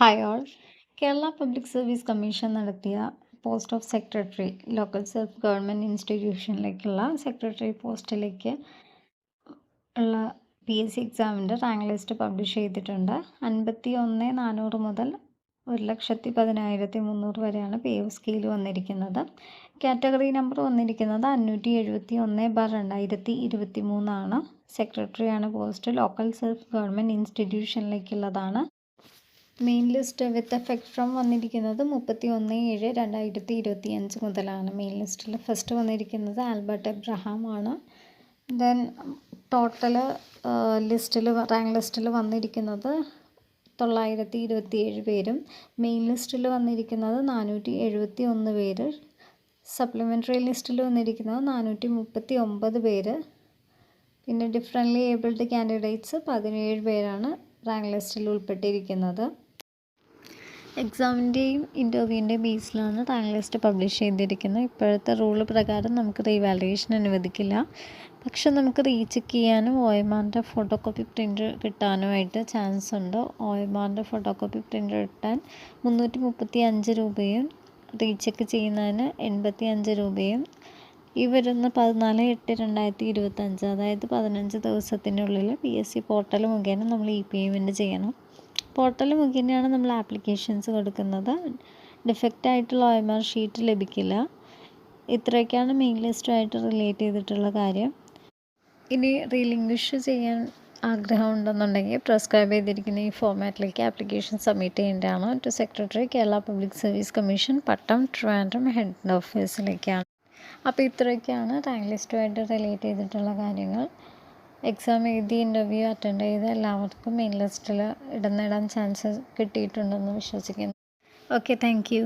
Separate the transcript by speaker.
Speaker 1: Hi all. Kerala public service commission നടത്തിയ post of secretary local self government ഇൻസ്റ്റിറ്റ്യൂഷനിലേക്കുള്ള secretary പോസ്റ്റിലേക്ക് ഉള്ള PSC എക്സാമിൻ്റെ റാങ്ക് ലിസ്റ്റ് പബ്ലിഷ് ചെയ്തിട്ടുണ്ട്. 51,400 മുതൽ 1,10,300 വരെയാണ് പേ ഓഫ് സ്കെയിൽ വന്നിരിക്കുന്നത്. കാറ്റഗറി നമ്പർ വന്നിരിക്കുന്നത് 571/2023 ആണ്. സെക്രട്ടറിയാണ് പോസ്റ്റ്. ലോക്കൽ സെൽഫ് ഗവൺമെൻറ് ഇൻസ്റ്റിറ്റ്യൂഷനിലേക്കുള്ളതാണ്. Main list with effect from വന്നിരിക്കുന്നത് 31/7/2025 മുതലാണ്. മെയിൻ ലിസ്റ്റിൽ ഫസ്റ്റ് വന്നിരിക്കുന്നത് ആൽബർട്ട് എബ്രഹാം ആണ്. ദെൻ ടോട്ടൽ റാങ്ക് ലിസ്റ്റിൽ വന്നിരിക്കുന്നത് 927 പേരും, മെയിൻ ലിസ്റ്റിൽ വന്നിരിക്കുന്നത് 471 പേര്, സപ്ലിമെൻ്ററി ലിസ്റ്റിൽ വന്നിരിക്കുന്നത് 439 പേര്, പിന്നെ ഡിഫറൻ്റ്ലി ഏബിൾഡ് കാൻഡിഡേറ്റ്സ് 17 പേരാണ് റാങ്ക് ലിസ്റ്റിൽ ഉൾപ്പെട്ടിരിക്കുന്നത്. എക്സാമിൻ്റെയും ഇൻ്റർവ്യൂവിൻ്റെയും ബേസിലാണ് റാങ്ക് ലിസ്റ്റ് പബ്ലിഷ് ചെയ്തിരിക്കുന്നത്. ഇപ്പോഴത്തെ റൂള് പ്രകാരം നമുക്ക് റീവാലുവേഷൻ അനുവദിക്കില്ല. പക്ഷെ നമുക്ക് റീചെക്ക് ചെയ്യാനും OMRൻ്റെ ഫോട്ടോ കോപ്പി പ്രിൻ്റ് കിട്ടാനുമായിട്ട് ചാൻസ് ഉണ്ട്. OMRൻ്റെ ഫോട്ടോ കോപ്പി പ്രിൻ്റ് കിട്ടാൻ 335 രൂപയും റീചെക്ക് ചെയ്യുന്നതിന് 85 രൂപയും ഈ വരുന്ന 14/8/2025 അതായത് 15 ദിവസത്തിനുള്ളിൽ PSC പോർട്ടൽ മുഖേന നമ്മൾ പേയ്മെൻറ്റ് ചെയ്യണം. പോർട്ടൽ മുഖേനയാണ് നമ്മൾ ആപ്ലിക്കേഷൻസ് കൊടുക്കുന്നത്. ഡിഫക്റ്റ് ആയിട്ടുള്ള OMR ഷീറ്റ് ലഭിക്കില്ല. ഇത്രയൊക്കെയാണ് മെയിൻ ലിസ്റ്റുമായിട്ട് റിലേറ്റ് ചെയ്തിട്ടുള്ള കാര്യം. ഇനി റീലിംഗ്വിഷ് ചെയ്യാൻ ആഗ്രഹമുണ്ടെന്നുണ്ടെങ്കിൽ പ്രിസ്ക്രൈബ് ചെയ്തിരിക്കുന്ന ഈ ഫോർമാറ്റിലേക്ക് ആപ്ലിക്കേഷൻ സബ്മിറ്റ് ചെയ്യേണ്ടതാണ്. To secretary Kerala public service commission, Pattom, Trivandrum head ഓഫീസിലേക്കാണ്. അപ്പോൾ ഇത്രയൊക്കെയാണ് റാങ്ക് ലിസ്റ്റുമായിട്ട് റിലേറ്റ് ചെയ്തിട്ടുള്ള കാര്യങ്ങൾ. എക്സാം എഴുതി ഇൻ്റർവ്യൂ അറ്റൻഡ് ചെയ്ത എല്ലാവർക്കും മെയിൻ ലിസ്റ്റിൽ ഇടാൻ ചാൻസ് കിട്ടിയിട്ടുണ്ടെന്ന് വിശ്വസിക്കുന്നു. Okay, thank you.